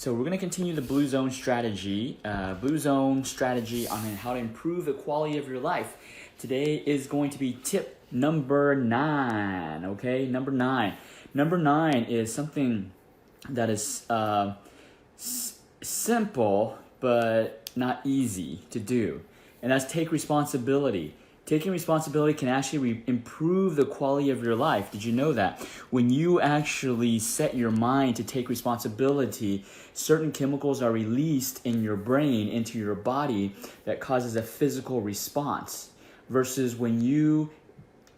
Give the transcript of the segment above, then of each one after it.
So we're going to continue the Blue Zone strategy on how to improve the quality of your life. Today is going to be tip number 9, okay? Number 9. Number 9 is something that is simple but not easy to do, and that's take responsibility. Taking responsibility can actually improve the quality of your life. Did you know that? When you actually set your mind to take responsibility, certain chemicals are released in your brain, into your body, that causes a physical response. Versus when you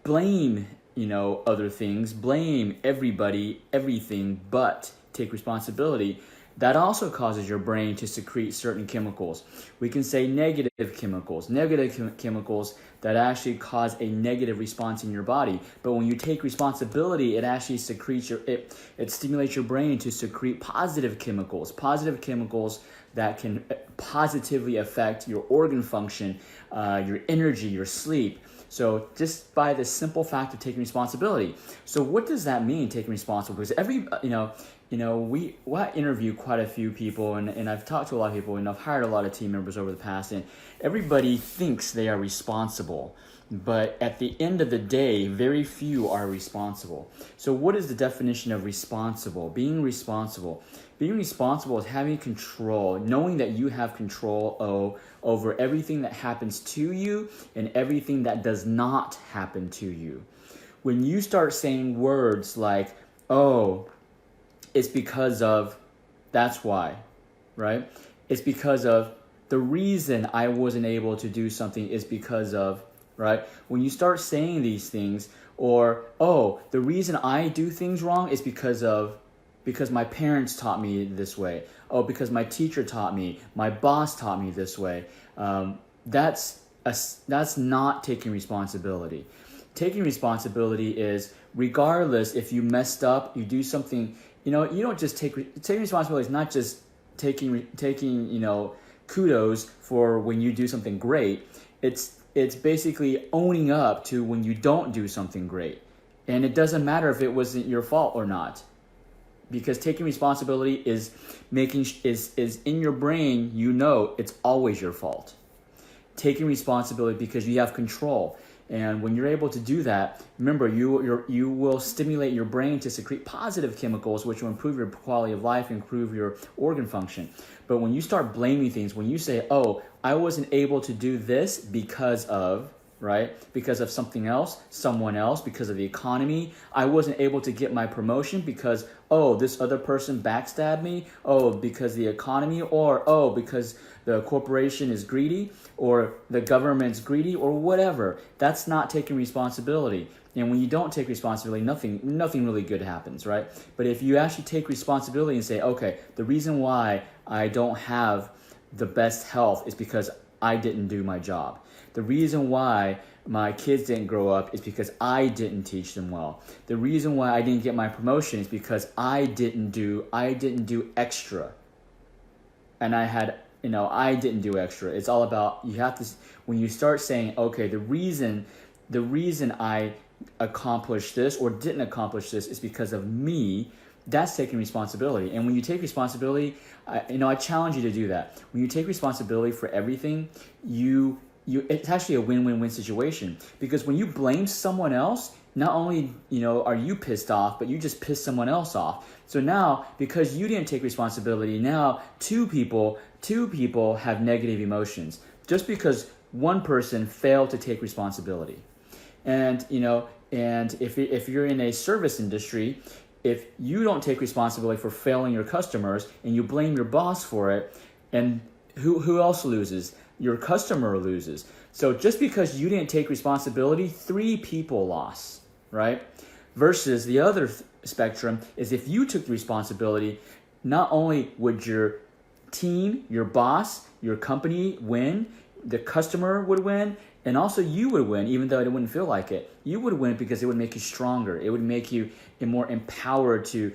blame, other things, blame everybody, everything, but take responsibility, that also causes your brain to secrete certain chemicals. We can say negative chemicals that actually cause a negative response in your body. But when you take responsibility, it actually secretes it stimulates your brain to secrete positive chemicals that can positively affect your organ function, your energy, your sleep. So just by the simple fact of taking responsibility. So what does that mean, taking responsibility? Because I interview quite a few people, and I've talked to a lot of people, and I've hired a lot of team members over the past, and everybody thinks they are responsible. But at the end of the day, very few are responsible. So what is the definition of responsible? Being responsible is having control, knowing that you have control over everything that happens to you and everything that does not happen to you. When you start saying words like, oh, it's because of, that's why, right? It's because of, the reason I wasn't able to do something is because of, right? When you start saying these things, or, oh, the reason I do things wrong is because my parents taught me this way. Oh, because my teacher taught me, my boss taught me this way. That's not taking responsibility. Taking responsibility is, regardless if you messed up, you do something, you don't just taking responsibility is not just taking kudos for when you do something great. It's basically owning up to when you don't do something great. And it doesn't matter if it wasn't your fault or not. Because taking responsibility is in your brain, it's always your fault. Taking responsibility because you have control. And when you're able to do that, remember, you will stimulate your brain to secrete positive chemicals, which will improve your quality of life, improve your organ function. But when you start blaming things, when you say, oh, I wasn't able to do this because of, right? Because of something else, someone else, because of the economy. I wasn't able to get my promotion because, oh, this other person backstabbed me. Oh, because the economy, or, oh, because the corporation is greedy, or the government's greedy, or whatever. That's not taking responsibility. And when you don't take responsibility, nothing really good happens, right? But if you actually take responsibility and say, okay, the reason why I don't have the best health is because I didn't do my job. The reason why my kids didn't grow up is because I didn't teach them well. The reason why I didn't get my promotion is because I didn't do extra. And I didn't do extra. It's all about, when you start saying, okay, the reason I accomplished this or didn't accomplish this is because of me, that's taking responsibility. And when you take responsibility, I challenge you to do that. When you take responsibility for everything, it's actually a win-win-win situation. Because when you blame someone else, not only are you pissed off, but you just piss someone else off. So now, because you didn't take responsibility, now two people have negative emotions just because one person failed to take responsibility. And if you're in a service industry, if you don't take responsibility for failing your customers and you blame your boss for it, and who else loses? Your customer loses. So just because you didn't take responsibility, 3 people lost, right? Versus the other spectrum is, if you took the responsibility, not only would your team, your boss, your company win, the customer would win, and also you would win, even though it wouldn't feel like it. You would win because it would make you stronger. It would make you more empowered to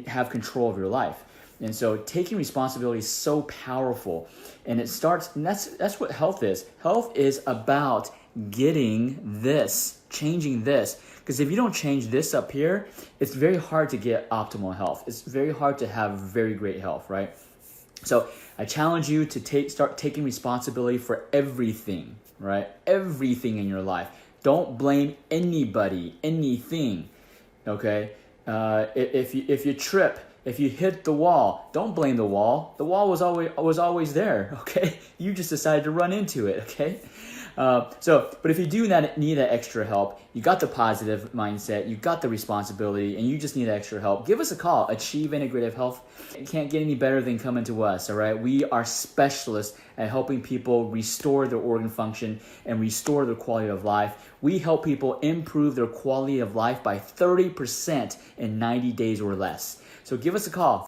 have control of your life. And so taking responsibility is so powerful. And it starts, and that's what health is. Health is about getting this, changing this. Because if you don't change this up here, it's very hard to get optimal health. It's very hard to have very great health, right? So I challenge you to start taking responsibility for everything, right? Everything in your life. Don't blame anybody, anything, okay? If you trip, if you hit the wall, don't blame the wall. The wall was always there, okay? You just decided to run into it, okay? But if you do need that extra help, you got the positive mindset, you got the responsibility, and you just need extra help, give us a call. Achieve Integrative Health. It can't get any better than coming to us, all right? We are specialists at helping people restore their organ function and restore their quality of life. We help people improve their quality of life by 30% in 90 days or less. So give us a call.